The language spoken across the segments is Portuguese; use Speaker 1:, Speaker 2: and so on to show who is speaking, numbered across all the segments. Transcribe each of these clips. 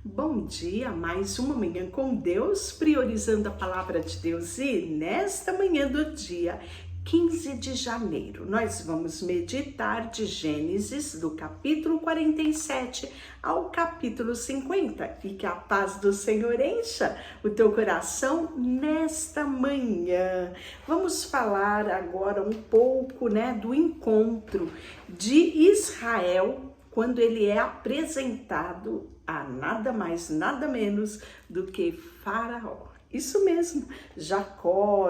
Speaker 1: Bom dia, mais uma manhã com Deus, priorizando a palavra de Deus. E nesta manhã do dia 15 de janeiro, nós vamos meditar de Gênesis, do capítulo 47 ao capítulo 50. E que a paz do Senhor encha o teu coração nesta manhã. Vamos falar agora um pouco, do encontro de Israel, quando ele é apresentado a nada mais, nada menos do que Faraó. Isso mesmo, Jacó,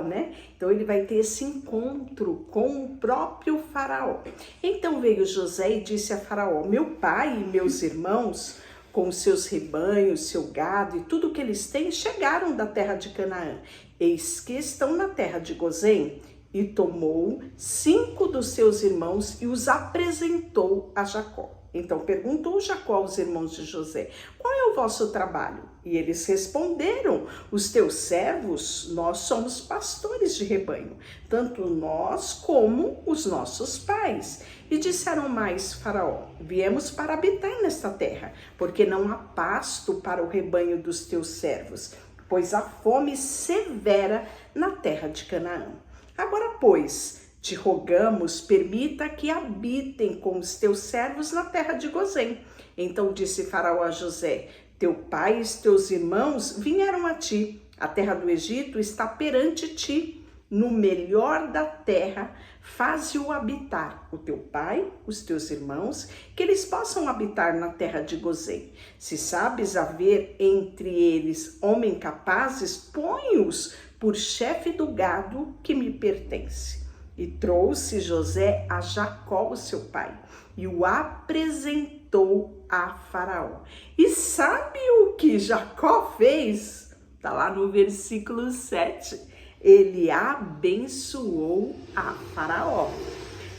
Speaker 1: Então ele vai ter esse encontro com o próprio Faraó. Então veio José e disse a Faraó: meu pai e meus irmãos, com seus rebanhos, seu gado e tudo que eles têm, chegaram da terra de Canaã. Eis que estão na terra de Gozém. E tomou 5 dos seus irmãos e os apresentou a Jacó. Então perguntou Jacó aos irmãos de José: qual é o vosso trabalho? E eles responderam: os teus servos, nós somos pastores de rebanho, tanto nós como os nossos pais. E disseram mais Faraó: viemos para habitar nesta terra, porque não há pasto para o rebanho dos teus servos, pois há fome severa na terra de Canaã. Agora, pois, te rogamos, permita que habitem com os teus servos na terra de Gozém. Então disse Faraó a José: teu pai e os teus irmãos vieram a ti. A terra do Egito está perante ti. No melhor da terra, faze-o habitar, o teu pai, os teus irmãos, que eles possam habitar na terra de Gozém. Se sabes haver entre eles homens capazes, põe-os por chefe do gado que me pertence. E trouxe José a Jacó, o seu pai, e o apresentou a Faraó. E sabe o que Jacó fez? Está lá no versículo 7. Ele abençoou a Faraó.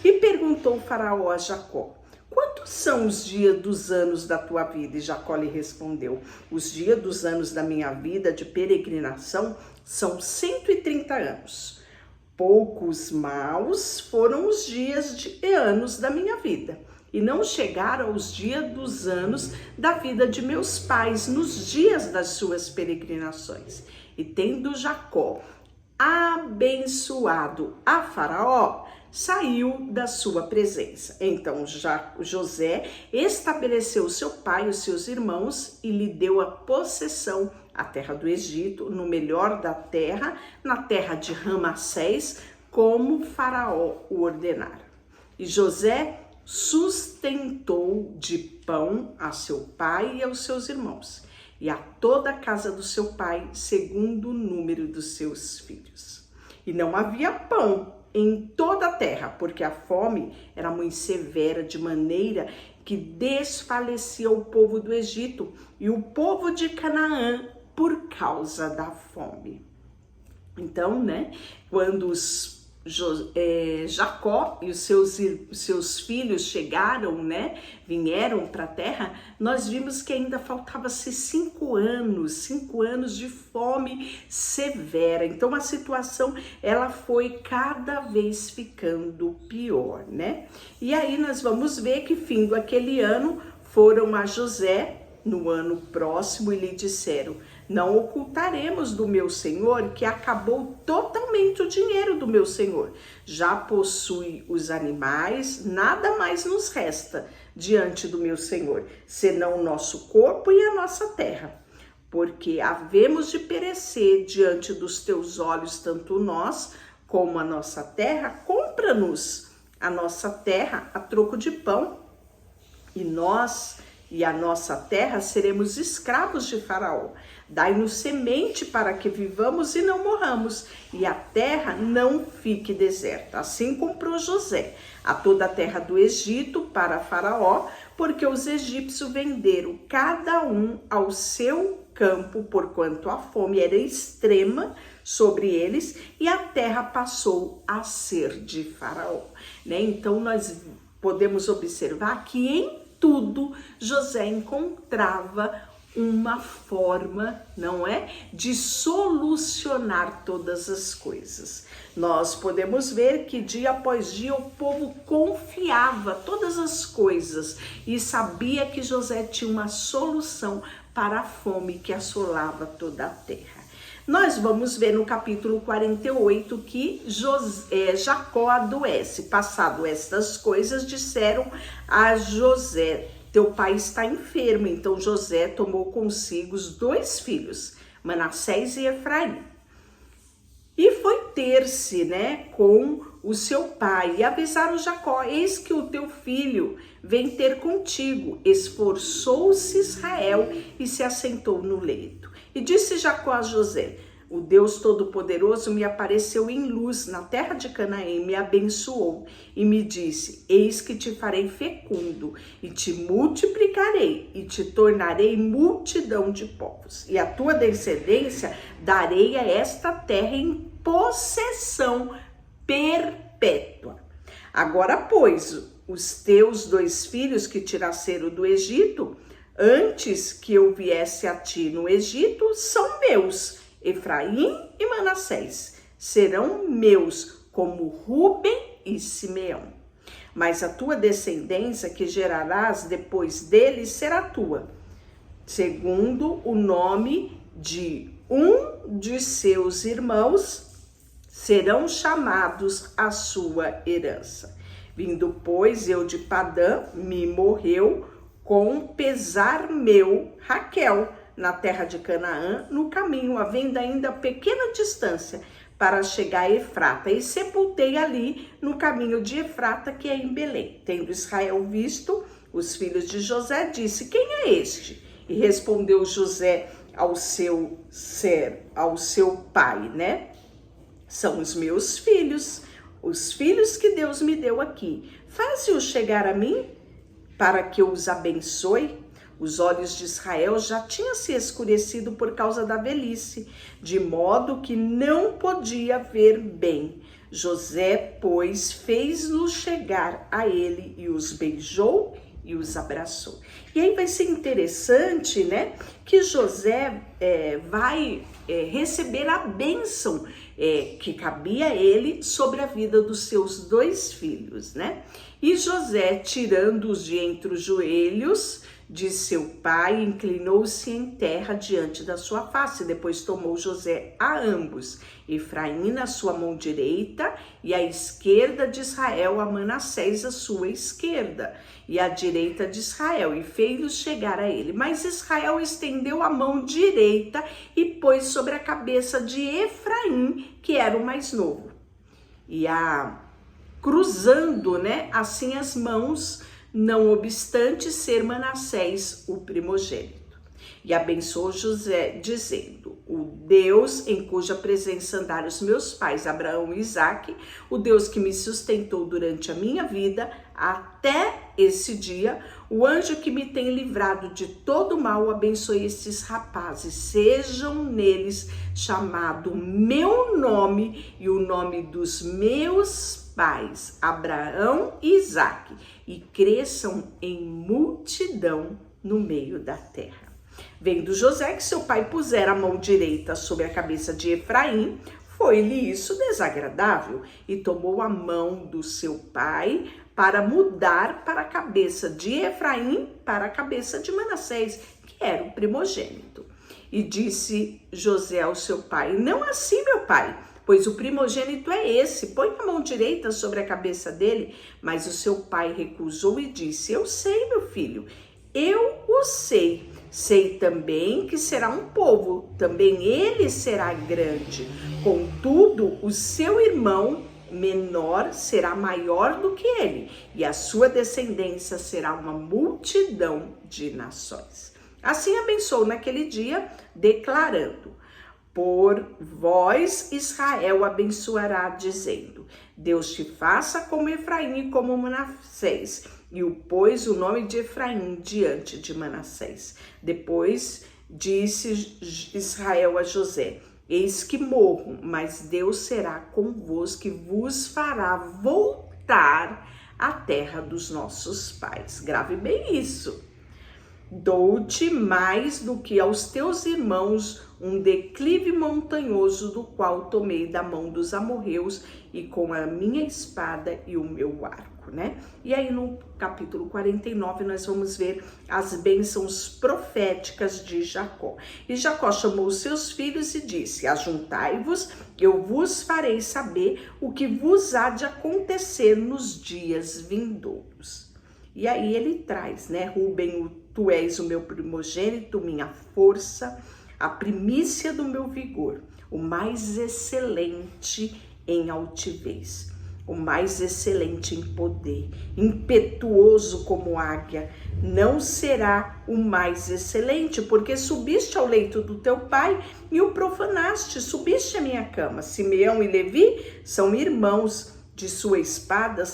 Speaker 1: E perguntou Faraó a Jacó: quantos são os dias dos anos da tua vida? E Jacó lhe respondeu: os dias dos anos da minha vida de peregrinação são 130 anos. Poucos maus foram os dias de anos da minha vida, e não chegaram aos dias dos anos da vida de meus pais, nos dias das suas peregrinações. E tendo Jacó abençoado a Faraó, saiu da sua presença. Então José estabeleceu seu pai e os seus irmãos e lhe deu a possessão a terra do Egito, no melhor da terra, na terra de Ramassés, como Faraó o ordenara. E José sustentou de pão a seu pai e aos seus irmãos, e a toda a casa do seu pai, segundo o número dos seus filhos. E não havia pão em toda a terra, porque a fome era muito severa, de maneira que desfalecia o povo do Egito e o povo de Canaã por causa da fome. Então, quando Jacó e os seus filhos chegaram, vieram para a terra, nós vimos que ainda faltava-se 5 anos de fome severa. Então a situação ela foi cada vez ficando pior, E aí nós vamos ver que findo aquele ano foram a José no ano próximo e lhe disseram: não ocultaremos do meu senhor que acabou totalmente o dinheiro do meu senhor. Já possui os animais, nada mais nos resta diante do meu senhor, senão o nosso corpo e a nossa terra. Porque havemos de perecer diante dos teus olhos, tanto nós como a nossa terra. Compra-nos a nossa terra a troco de pão, e nós e a nossa terra seremos escravos de Faraó. Dai-nos semente para que vivamos e não morramos, e a terra não fique deserta. Assim comprou José a toda a terra do Egito para Faraó, porque os egípcios venderam cada um ao seu campo, porquanto a fome era extrema sobre eles, e a terra passou a ser de Faraó. Então nós podemos observar que em tudo José encontrava uma forma, não é, de solucionar todas as coisas. Nós podemos ver que dia após dia o povo confiava todas as coisas e sabia que José tinha uma solução para a fome que assolava toda a terra. Nós vamos ver no capítulo 48 que Jacó adoece. Passado estas coisas, disseram a José: teu pai está enfermo. Então José tomou consigo os 2 filhos, Manassés e Efraim, e foi ter-se, com o seu pai, e avisaram Jacó: eis que o teu filho vem ter contigo. Esforçou-se Israel e se assentou no leito. E disse Jacó a José: o Deus Todo-Poderoso me apareceu em luz na terra de Canaã, me abençoou e me disse: eis que te farei fecundo e te multiplicarei e te tornarei multidão de povos, e a tua descendência darei a esta terra em possessão perpétua. Agora, pois, os teus 2 filhos que te nasceram do Egito, antes que eu viesse a ti no Egito, são meus. Efraim e Manassés serão meus, como Ruben e Simeão. Mas a tua descendência que gerarás depois deles será tua, segundo o nome de um de seus irmãos, serão chamados a sua herança. Vindo, pois, eu de Padã, me morreu com pesar meu Raquel, na terra de Canaã, no caminho, havendo ainda pequena distância para chegar a Efrata, e sepultei ali no caminho de Efrata, que é em Belém. Tendo Israel visto os filhos de José, disse: quem é este? E respondeu José ao seu pai, são os meus filhos, os filhos que Deus me deu aqui. Faze-os chegar a mim, para que eu os abençoe. Os olhos de Israel já tinham se escurecido por causa da velhice, de modo que não podia ver bem. José, pois, fez-los chegar a ele e os beijou e os abraçou. E aí vai ser interessante, que José vai receber a bênção que cabia a ele sobre a vida dos seus 2 filhos, E José, tirando-os de entre os joelhos de seu pai, inclinou-se em terra diante da sua face. Depois tomou José a ambos, Efraim na sua mão direita e à esquerda de Israel, a Manassés à sua esquerda e à direita de Israel, e fez-los chegar a ele. Mas Israel estendeu a mão direita e pôs sobre a cabeça de Efraim, que era o mais novo, e cruzando, assim as mãos, não obstante ser Manassés o primogênito. E abençoou José, dizendo: o Deus em cuja presença andaram os meus pais, Abraão e Isaque, o Deus que me sustentou durante a minha vida até esse dia, o anjo que me tem livrado de todo mal, abençoe esses rapazes, sejam neles chamado meu nome e o nome dos meus pais, Abraão e Isaque, e cresçam em multidão no meio da terra. Vendo José que seu pai pusera a mão direita sobre a cabeça de Efraim, foi-lhe isso desagradável, e tomou a mão do seu pai para mudar para a cabeça de Efraim para a cabeça de Manassés, que era o primogênito. E disse José ao seu pai: não assim, meu pai, pois o primogênito é esse, põe a mão direita sobre a cabeça dele. Mas o seu pai recusou e disse: eu sei, meu filho, eu o sei. Sei também que será um povo, também ele será grande. Contudo, o seu irmão menor será maior do que ele, e a sua descendência será uma multidão de nações. Assim abençoou naquele dia, declarando: por vós Israel abençoará, dizendo: Deus te faça como Efraim e como Manassés. E o pôs o nome de Efraim diante de Manassés. Depois disse Israel a José: eis que morro, mas Deus será convosco e vos fará voltar à terra dos nossos pais. Grave bem isso. Dou-te mais do que aos teus irmãos um declive montanhoso, do qual tomei da mão dos amorreus e com a minha espada e o meu arco, né? E aí no capítulo 49 nós vamos ver as bênçãos proféticas de Jacó. E Jacó chamou os seus filhos e disse: ajuntai-vos, eu vos farei saber o que vos há de acontecer nos dias vindouros. E aí ele traz, né? Rúben, tu és o meu primogênito, minha força, a primícia do meu vigor, o mais excelente em altivez, o mais excelente em poder, impetuoso como águia. Não será o mais excelente, porque subiste ao leito do teu pai e o profanaste, subiste à minha cama. Simeão e Levi são irmãos, de sua espada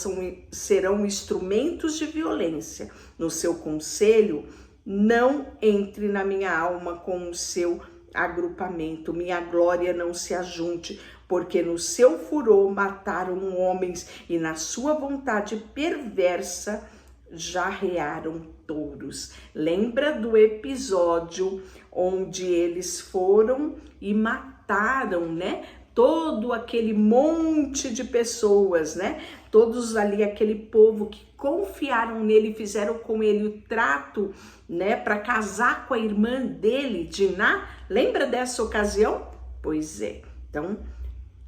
Speaker 1: serão instrumentos de violência. No seu conselho, não entre na minha alma com o seu agrupamento, minha glória não se ajunte, porque no seu furor mataram homens e na sua vontade perversa jarrearam touros. Lembra do episódio onde eles foram e mataram, né? Todo aquele monte de pessoas, né? Todos ali, aquele povo que confiaram nele, fizeram com ele o trato, né? Para casar com a irmã dele, Diná. Lembra dessa ocasião? Pois é. Então,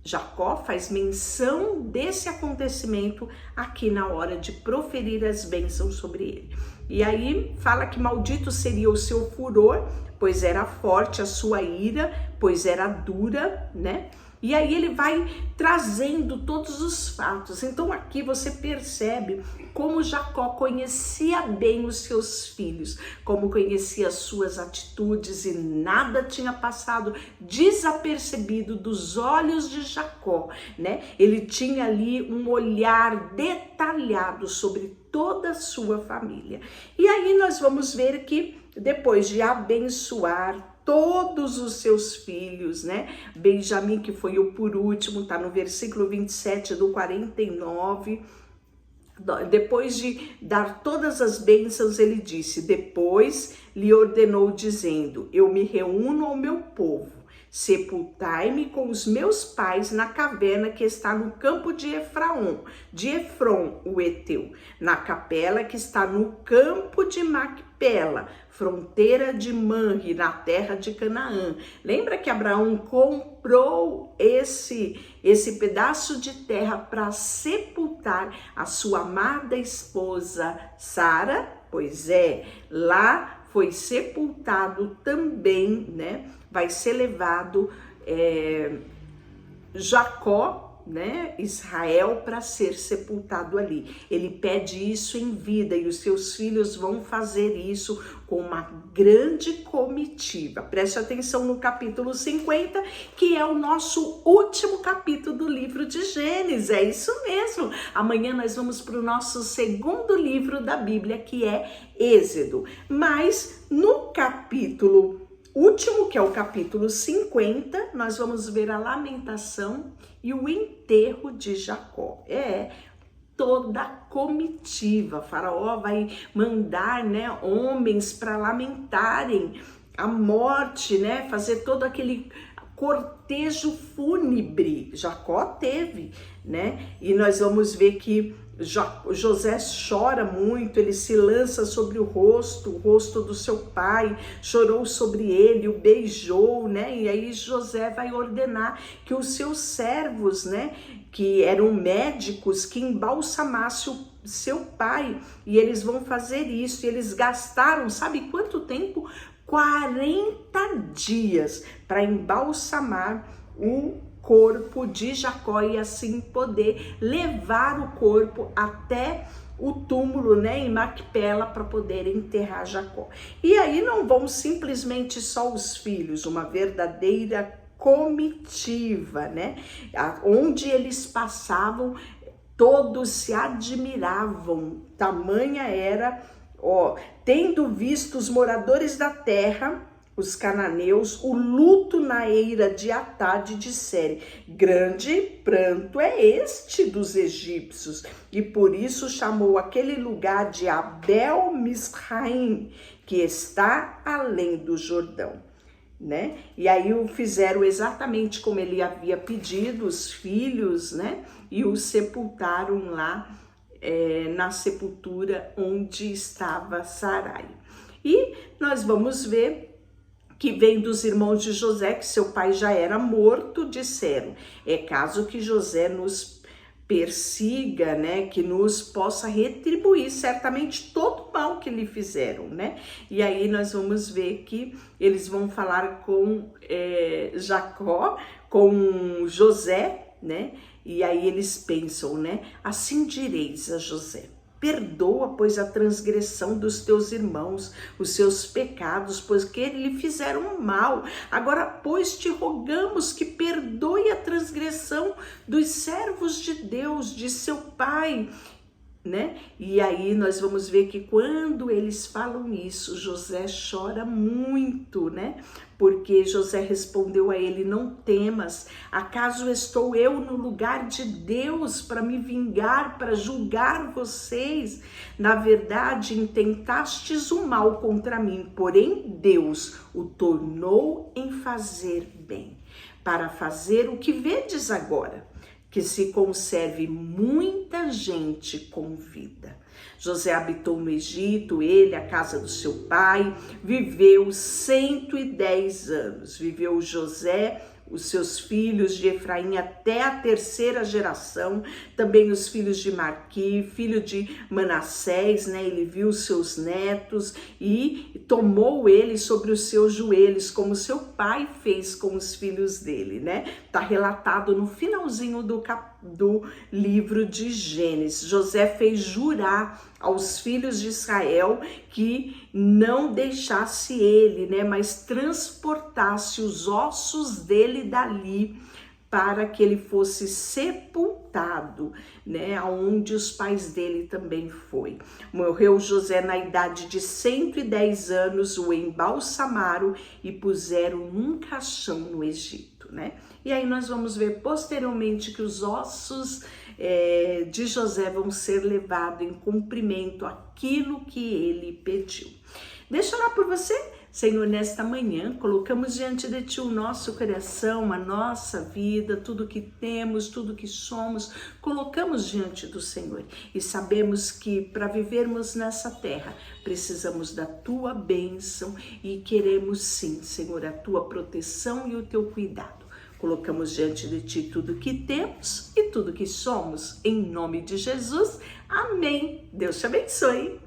Speaker 1: Jacó faz menção desse acontecimento aqui na hora de proferir as bênçãos sobre ele. E aí fala que maldito seria o seu furor, pois era forte, a sua ira, pois era dura, né? E aí ele vai trazendo todos os fatos. Então aqui você percebe como Jacó conhecia bem os seus filhos, como conhecia as suas atitudes, e nada tinha passado desapercebido dos olhos de Jacó, né? Ele tinha ali um olhar detalhado sobre toda a sua família. E aí nós vamos ver que depois de abençoar todos os seus filhos, né? Benjamim, que foi o por último, tá no versículo 27 do 49. Depois de dar todas as bênçãos, ele disse: depois lhe ordenou, dizendo: eu me reúno ao meu povo, sepultai-me com os meus pais na caverna que está no campo de Efron, o Eteu, na capela que está no campo de Macpela, fronteira de Manre, na terra de Canaã. Lembra que Abraão comprou esse pedaço de terra para sepultar a sua amada esposa Sara? Pois é, lá foi sepultado também, né? Vai ser levado Jacó, né, Israel, para ser sepultado ali. Ele pede isso em vida e os seus filhos vão fazer isso com uma grande comitiva. Preste atenção no capítulo 50, que é o nosso último capítulo do livro de Gênesis. É isso mesmo. Amanhã nós vamos para o nosso segundo livro da Bíblia, que é Êxodo. Mas no capítulo último, que é o capítulo 50, nós vamos ver a lamentação e o enterro de Jacó. Toda a comitiva. Faraó vai mandar, né, homens para lamentarem a morte, né, fazer todo aquele cortejo fúnebre. Jacó teve, né? E nós vamos ver que José chora muito, ele se lança sobre o rosto do seu pai, chorou sobre ele, o beijou, né? E aí José vai ordenar que os seus servos, né, que eram médicos, que embalsamassem o seu pai, e eles vão fazer isso. E eles gastaram, sabe quanto tempo? 40 dias para embalsamar o corpo de Jacó e assim poder levar o corpo até o túmulo, né, em Macpela, para poder enterrar Jacó. E aí não vão simplesmente só os filhos, uma verdadeira comitiva, né? Onde eles passavam, todos se admiravam, tamanha era, tendo visto os moradores da terra os cananeus o luto na eira de Atad, e disseram: grande pranto é este dos egípcios, e por isso chamou aquele lugar de Abel Misraim, que está além do Jordão. Né? E aí o fizeram exatamente como ele havia pedido, os filhos, né? E o sepultaram lá na sepultura onde estava Sarai. E nós vamos ver que vem dos irmãos de José, que seu pai já era morto, disseram: é caso que José nos persiga, né, que nos possa retribuir certamente todo o mal que lhe fizeram, né? E aí nós vamos ver que eles vão falar com Jacó, com José, né? E aí eles pensam, né? Assim direis a José: perdoa, pois, a transgressão dos teus irmãos, os seus pecados, pois que lhe fizeram mal. Agora, pois, te rogamos que perdoe a transgressão dos servos de Deus, de seu pai, né? E aí nós vamos ver que quando eles falam isso, José chora muito, né? Porque José respondeu a ele: não temas, acaso estou eu no lugar de Deus para me vingar, para julgar vocês? Na verdade, intentastes o mal contra mim, porém Deus o tornou em fazer bem, para fazer o que vedes agora, que se conserve muita gente com vida. José habitou no Egito, ele, a casa do seu pai, viveu 110 anos. Viveu José, os seus filhos de Efraim até a terceira geração, também os filhos de Marqui, filho de Manassés, né? Ele viu seus netos e tomou ele sobre os seus joelhos, como seu pai fez com os filhos dele, né? Tá relatado no finalzinho do livro de Gênesis. José fez jurar aos filhos de Israel que não deixasse ele, né, mas transportasse os ossos dele dali para que ele fosse sepultado, né, aonde os pais dele também foi. Morreu José na idade de 110 anos, o embalsamaram e puseram num caixão no Egito, né? E aí nós vamos ver posteriormente que os ossos de José vão ser levados em cumprimento àquilo que ele pediu. Deixa eu orar por você. Senhor, nesta manhã, colocamos diante de Ti o nosso coração, a nossa vida, tudo que temos, tudo que somos, colocamos diante do Senhor. E sabemos que para vivermos nessa terra, precisamos da Tua bênção e queremos sim, Senhor, a Tua proteção e o Teu cuidado. Colocamos diante de Ti tudo que temos e tudo que somos. Em nome de Jesus, amém. Deus te abençoe.